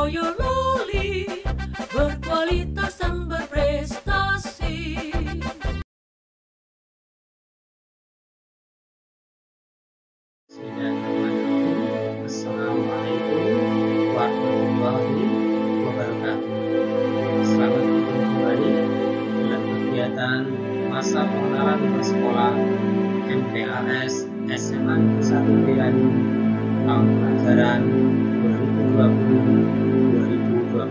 Boyolali berkualitas dan berprestasi. Assalamualaikum warahmatullahi wabarakatuh. Selamat bertemu kembali dalam kegiatan masa pengenalan bersekolah MTAS SMA 1 Pirani tahun pelajaran 2020-2021.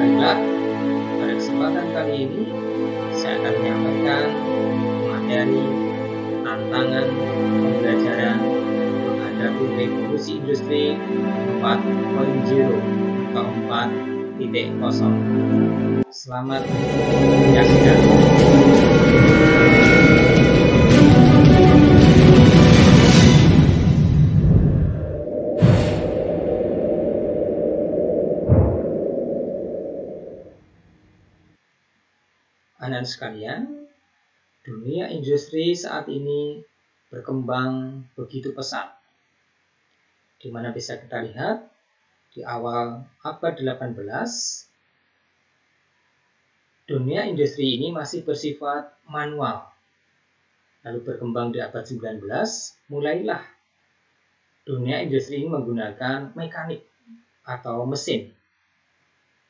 Baiklah, pada kesempatan kali ini saya akan menyampaikan materi tantangan pembelajaran menghadapi revolusi industri 4.0 atau 4.0. Selamat menyaksikan. Anak sekalian, dunia industri saat ini berkembang begitu pesat, di mana bisa kita lihat di awal abad 18, dunia industri ini masih bersifat manual. Lalu berkembang di abad 19, mulailah dunia industri ini menggunakan mekanik atau mesin.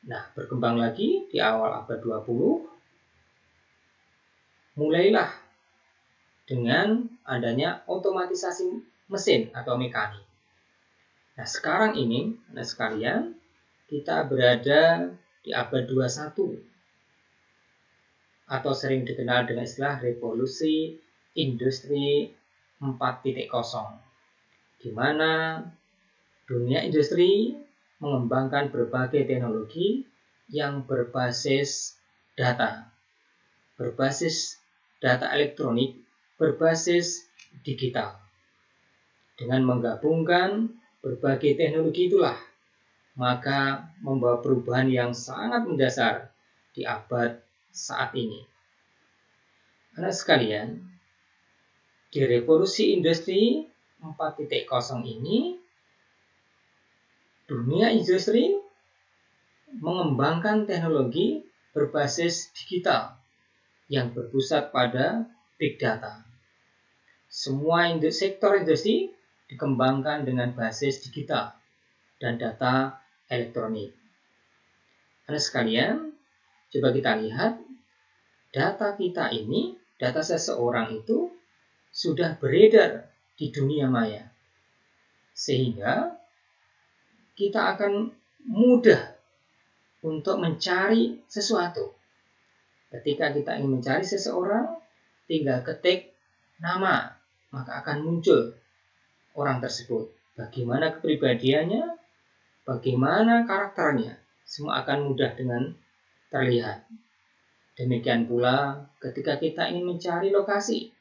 Nah, berkembang lagi di awal abad 20, mulailah dengan adanya otomatisasi mesin atau mekanik. Nah, sekarang ini, anak sekalian, kita berada di abad 21 atau sering dikenal dengan istilah revolusi industri 4.0, di mana dunia industri mengembangkan berbagai teknologi yang berbasis data, berbasis data elektronik, berbasis digital. Dengan menggabungkan berbagai teknologi itulah, maka membawa perubahan yang sangat mendasar di abad saat ini. Anak sekalian, di revolusi industri 4.0 ini, dunia industri mengembangkan teknologi berbasis digital yang berpusat pada big data. Semua sektor industri dikembangkan dengan basis digital dan data elektronik. Anak sekalian, coba kita lihat data kita ini, data seseorang itu sudah beredar di dunia maya, sehingga kita akan mudah untuk mencari sesuatu. Ketika kita ingin mencari seseorang, tinggal ketik nama, maka akan muncul orang tersebut. Bagaimana kepribadiannya, bagaimana karakternya, semua akan mudah dengan terlihat. Demikian pula ketika kita ingin mencari lokasi,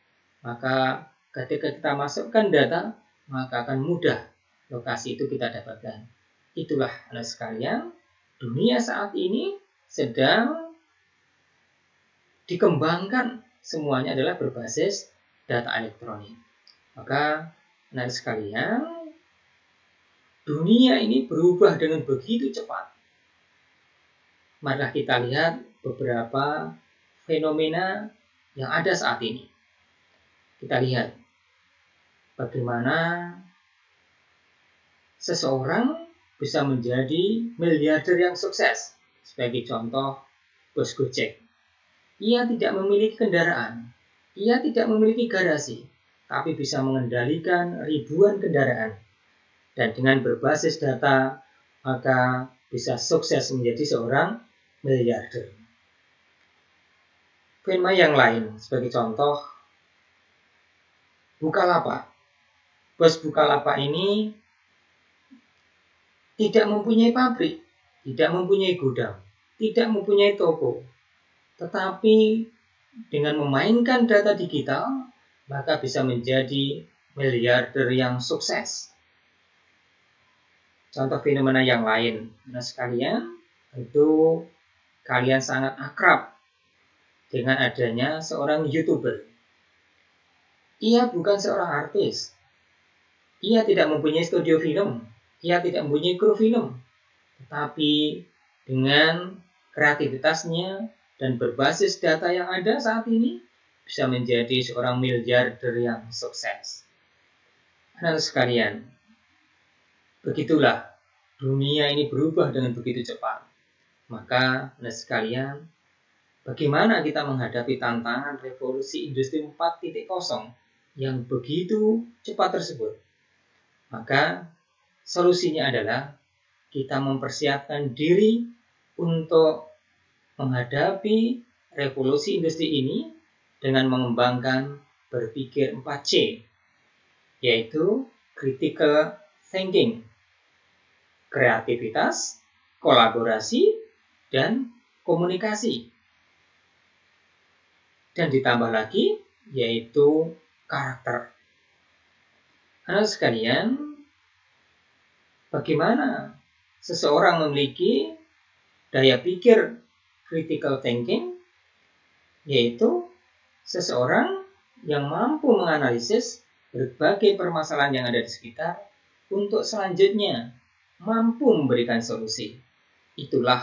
maka ketika kita masukkan data, maka akan mudah lokasi itu kita dapatkan. Itulah anak sekalian, dunia saat ini sedang dikembangkan, semuanya adalah berbasis data elektronik. Maka anak sekalian, dunia ini berubah dengan begitu cepat. Marilah kita lihat beberapa fenomena yang ada saat ini. Kita lihat bagaimana seseorang bisa menjadi miliarder yang sukses. Sebagai contoh, bos Gojek. Ia tidak memiliki kendaraan, ia tidak memiliki garasi, tapi bisa mengendalikan ribuan kendaraan. Dan dengan berbasis data, maka bisa sukses menjadi seorang miliarder. Fenomena yang lain, sebagai contoh, Bukalapak. Bos Bukalapak ini tidak mempunyai pabrik, tidak mempunyai gudang, tidak mempunyai toko. Tetapi dengan memainkan data digital, maka bisa menjadi miliarder yang sukses. Contoh fenomena yang lain, nah sekalian, itu kalian sangat akrab dengan adanya seorang YouTuber. Ia bukan seorang artis. Ia tidak mempunyai studio film. Ia tidak mempunyai kru film, tetapi dengan kreativitasnya dan berbasis data yang ada saat ini bisa menjadi seorang miliarder yang sukses. Anak sekalian, begitulah dunia ini berubah dengan begitu cepat. Maka, anak sekalian, bagaimana kita menghadapi tantangan revolusi industri 4.0 yang begitu cepat tersebut? Maka, solusinya adalah kita mempersiapkan diri untuk menghadapi revolusi industri ini dengan mengembangkan berpikir 4C, yaitu critical thinking, kreativitas, kolaborasi, dan komunikasi. Dan ditambah lagi, yaitu karakter. Anak sekalian, bagaimana seseorang memiliki daya pikir critical thinking, yaitu seseorang yang mampu menganalisis berbagai permasalahan yang ada di sekitar untuk selanjutnya mampu memberikan solusi. Itulah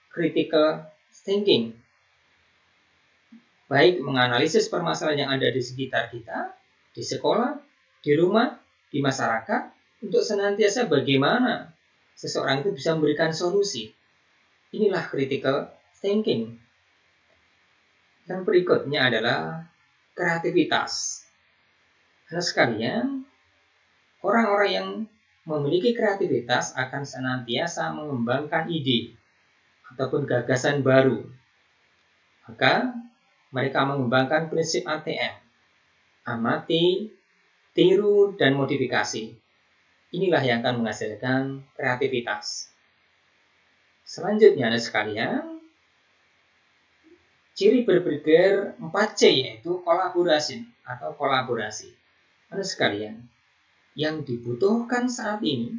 critical thinking. Baik menganalisis permasalahan yang ada di sekitar kita, di sekolah, di rumah, di masyarakat, untuk senantiasa bagaimana seseorang itu bisa memberikan solusi. Inilah critical thinking. Yang berikutnya adalah kreativitas. Karena sekalian, orang-orang yang memiliki kreativitas akan senantiasa mengembangkan ide ataupun gagasan baru. Maka mereka mengembangkan prinsip ATM, amati, tiru, dan modifikasi. Inilah yang akan menghasilkan kreativitas. Selanjutnya, anak sekalian, ciri berpikir 4C yaitu kolaborasi atau kolaborasi. Anak sekalian, yang dibutuhkan saat ini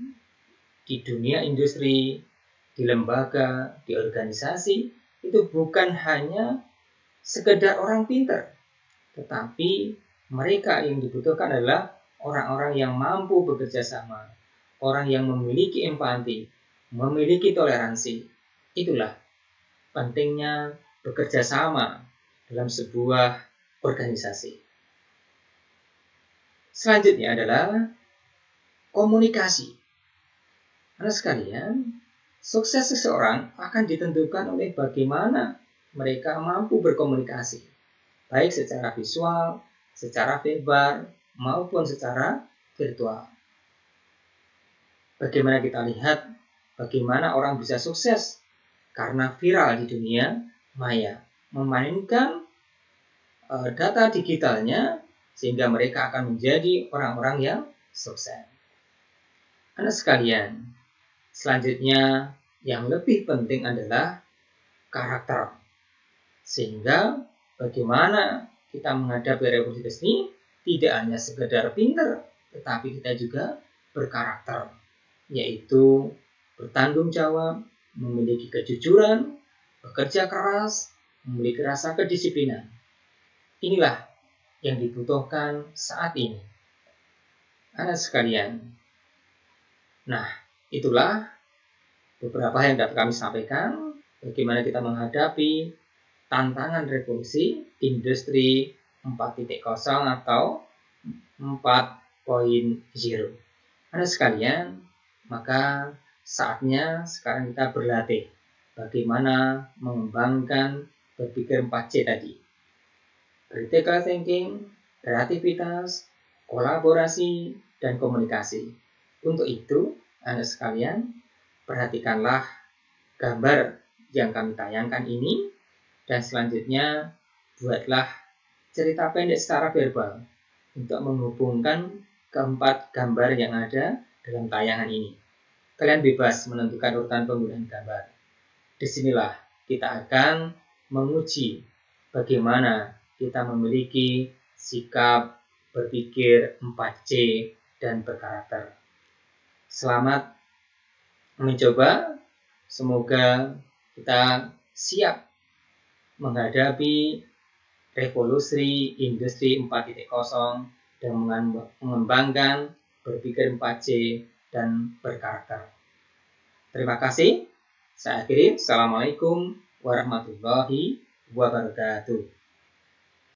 di dunia industri, di lembaga, di organisasi, itu bukan hanya sekedar orang pintar, tetapi mereka yang dibutuhkan adalah orang-orang yang mampu bekerja sama, orang yang memiliki empati, memiliki toleransi. Itulah pentingnya bekerja sama dalam sebuah organisasi. Selanjutnya adalah komunikasi. Anak sekalian, sukses seseorang akan ditentukan oleh bagaimana mereka mampu berkomunikasi, baik secara visual, secara verbal, maupun secara virtual. Bagaimana kita lihat bagaimana orang bisa sukses karena viral di dunia maya, memainkan data digitalnya sehingga mereka akan menjadi orang-orang yang sukses. Anak sekalian, selanjutnya yang lebih penting adalah karakter. Sehingga bagaimana kita menghadapi revolusi ini tidak hanya sekedar pintar, tetapi kita juga berkarakter, yaitu bertanggung jawab, memiliki kejujuran, bekerja keras, memiliki rasa kedisiplinan. Inilah yang dibutuhkan saat ini. Anak sekalian, nah itulah beberapa yang dapat kami sampaikan bagaimana kita menghadapi tantangan revolusi industri 4.0 atau 4.0. Anak sekalian, maka saatnya sekarang kita berlatih bagaimana mengembangkan berpikir 4C tadi. Critical thinking, kreativitas, kolaborasi, dan komunikasi. Untuk itu, anak sekalian, perhatikanlah gambar yang kami tayangkan ini, dan selanjutnya buatlah cerita pendek secara verbal untuk menghubungkan keempat gambar yang ada dalam tayangan ini. Kalian bebas menentukan urutan penggunaan gambar. Disinilah kita akan menguji bagaimana kita memiliki sikap berpikir 4C dan berkarakter. Selamat mencoba, semoga kita siap menghadapi revolusi industri 4.0 dan mengembangkan berpikir 4C dan berkarakter. Terima kasih. Saya akhiri. Assalamualaikum warahmatullahi wabarakatuh.